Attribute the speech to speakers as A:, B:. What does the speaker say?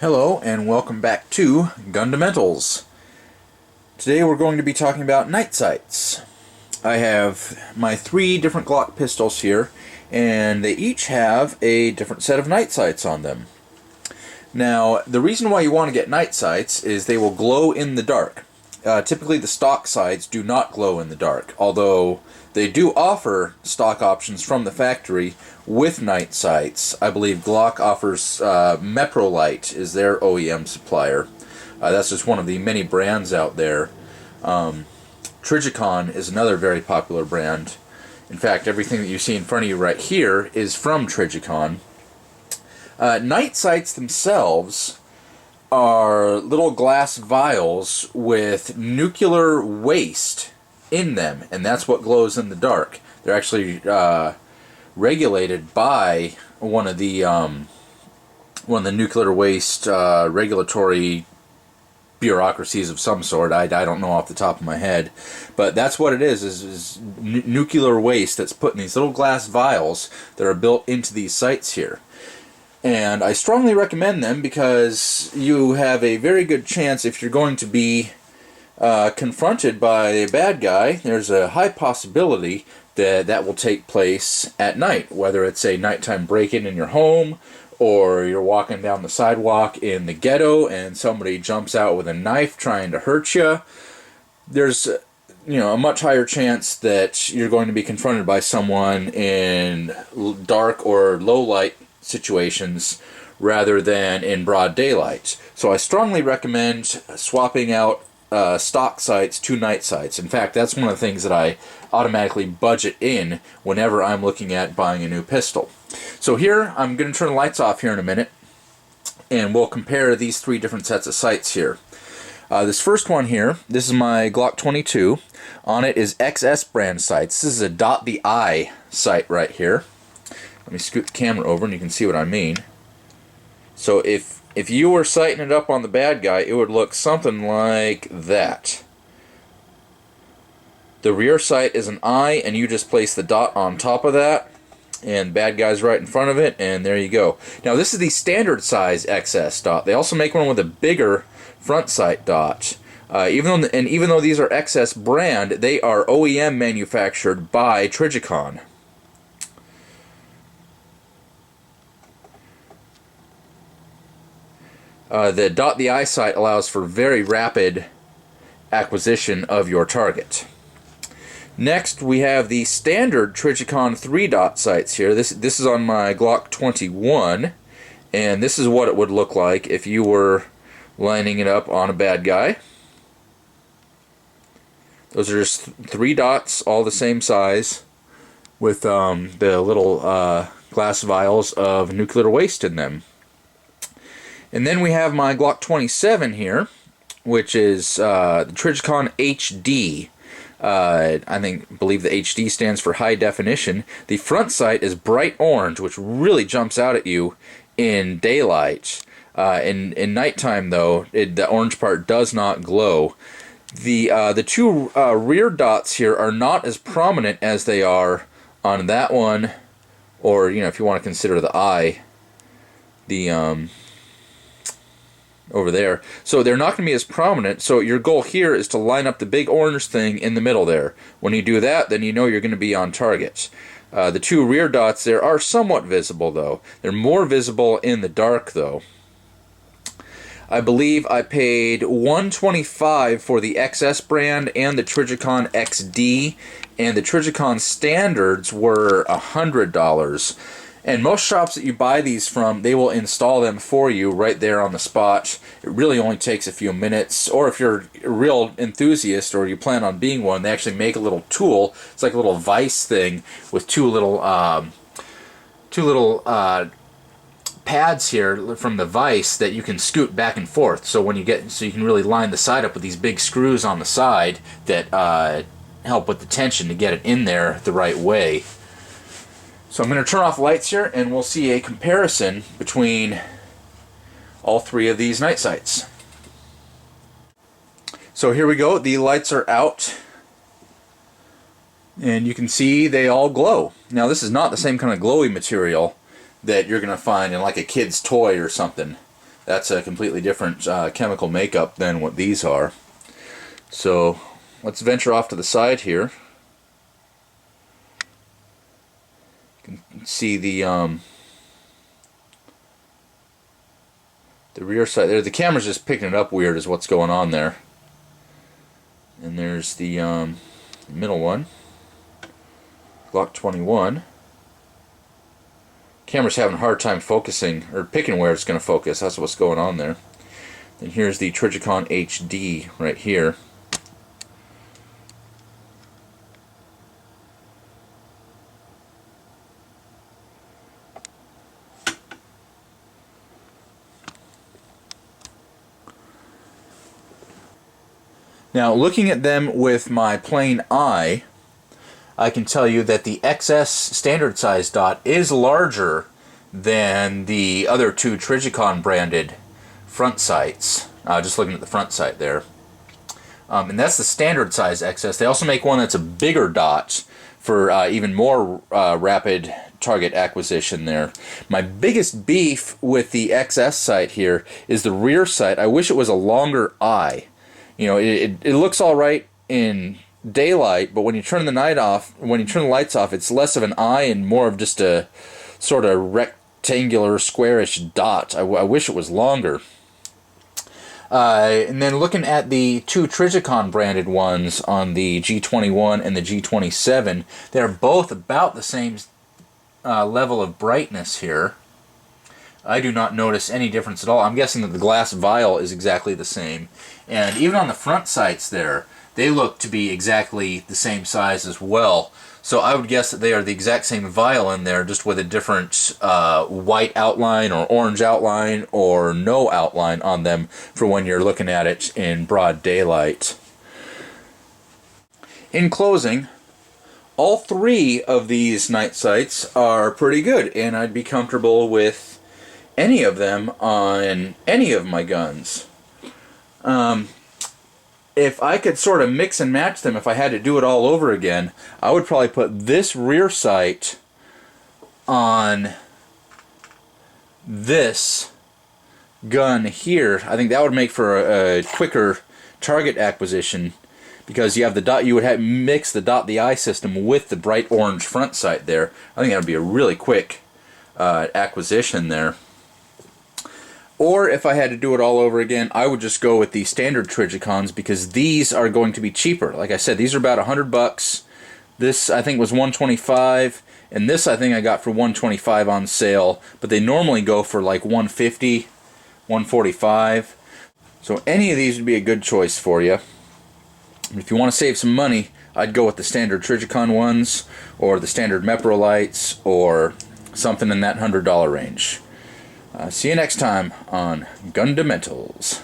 A: Hello and welcome back to Gundamentals. Today we're going to be talking about night sights. I have my 3 different Glock pistols here, and they each have a different set of night sights on them. Now, the reason why you want to get night sights is they will glow in the dark. Typically the stock sights do not glow in the dark, although they do offer stock options from the factory with night sights. I believe Glock offers Meprolite is their OEM supplier. That's just one of the many brands out there. Trijicon is another very popular brand. In fact, everything that you see in front of you right here is from Trijicon. Night sights themselves are little glass vials with nuclear waste in them, and that's what glows in the dark. They're actually regulated by one of the nuclear waste regulatory bureaucracies of some sort. I don't know off the top of my head, but that's what it is nuclear waste that's put in these little glass vials that are built into these sights here. And I strongly recommend them because you have a very good chance, if you're going to be confronted by a bad guy, there's a high possibility that that will take place at night, whether it's a nighttime break-in in your home, or you're walking down the sidewalk in the ghetto and somebody jumps out with a knife trying to hurt you. There's a much higher chance that you're going to be confronted by someone in dark or low light situations rather than in broad daylight. So I strongly recommend swapping out stock sights to night sights. In fact, that's one of the things that I automatically budget in whenever I'm looking at buying a new pistol. So here, I'm going to turn the lights off here in a minute, and we'll compare these 3 different sets of sights here. This first one here, this is my Glock 22. On it is XS brand sights. This is a dot the eye sight right here. Let me scoot the camera over and you can see what I mean. So if you were sighting it up on the bad guy, it would look something like that. The rear sight is an eye, and you just place the dot on top of that, and the bad guy's right in front of it, and there you go. Now this is the standard size XS dot. They also make one with a bigger front sight dot. Even though these are XS brand, they are OEM manufactured by Trijicon. The dot the eye sight allows for very rapid acquisition of your target. Next, we have the standard Trijicon 3-dot sights here. This is on my Glock 21, and this is what it would look like if you were lining it up on a bad guy. Those are just 3 dots, all the same size, with the little glass vials of nuclear waste in them. And then we have my Glock 27 here, which is the Trijicon HD. I believe the HD stands for high definition. The front sight is bright orange, which really jumps out at you in daylight. In nighttime, though, the orange part does not glow. The 2 rear dots here are not as prominent as they are on that one, or if you want to consider the eye, over there. So they're not going to be as prominent, so your goal here is to line up the big orange thing in the middle there. When you do that, then you know you're going to be on target. The 2 rear dots there are somewhat visible, though. They're more visible in the dark, though. I believe I paid $125 for the XS brand and the Trijicon XD, and the Trijicon standards were $100. And most shops that you buy these from, they will install them for you right there on the spot. It really only takes a few minutes. Or if you're a real enthusiast or you plan on being one, they actually make a little tool. It's like a little vise thing with two little pads here from the vise that you can scoot back and forth. So when you you can really line the side up with these big screws on the side that help with the tension to get it in there the right way. So I'm going to turn off the lights here, and we'll see a comparison between all 3 of these night sights. So here we go. The lights are out, and you can see they all glow. Now this is not the same kind of glowy material that you're going to find in like a kid's toy or something. That's a completely different chemical makeup than what these are. So let's venture off to the side here. You can see the rear side there. The camera's just picking it up weird is what's going on there. And there's the middle one, Glock 21. Camera's having a hard time focusing, or picking where it's going to focus. That's what's going on there. Then here's the Trijicon HD right here. Now, looking at them with my plain eye, I can tell you that the XS standard size dot is larger than the other two Trijicon branded front sights. Just looking at the front sight there. And that's the standard size XS. They also make one that's a bigger dot for even more rapid target acquisition there. My biggest beef with the XS sight here is the rear sight. I wish it was a longer eye. You know, it looks all right in daylight, but when you turn the lights off, it's less of an eye and more of just a sort of rectangular, squarish dot. I wish it was longer. And then looking at the two Trijicon branded ones on the G21 and the G27, they're both about the same level of brightness here. I do not notice any difference at all. I'm guessing that the glass vial is exactly the same. And even on the front sights there, they look to be exactly the same size as well. So I would guess that they are the exact same vial in there, just with a different white outline or orange outline or no outline on them for when you're looking at it in broad daylight. In closing, all three of these night sights are pretty good, and I'd be comfortable with any of them on any of my guns. If I could sort of mix and match them, if I had to do it all over again, I would probably put this rear sight on this gun here. I think that would make for a quicker target acquisition, because you have the dot. You would have mix the dot the eye system with the bright orange front sight there. I think that would be a really quick acquisition there. Or if I had to do it all over again, I would just go with the standard Trijicons, because these are going to be cheaper. Like I said, these are about $100. This I think was $125, and this I think I got for $125 on sale. But they normally go for like $150, $145. So any of these would be a good choice for you. If you want to save some money, I'd go with the standard Trijicon ones, or the standard Mepro lights, or something in that $100 range. See you next time on Gundamentals.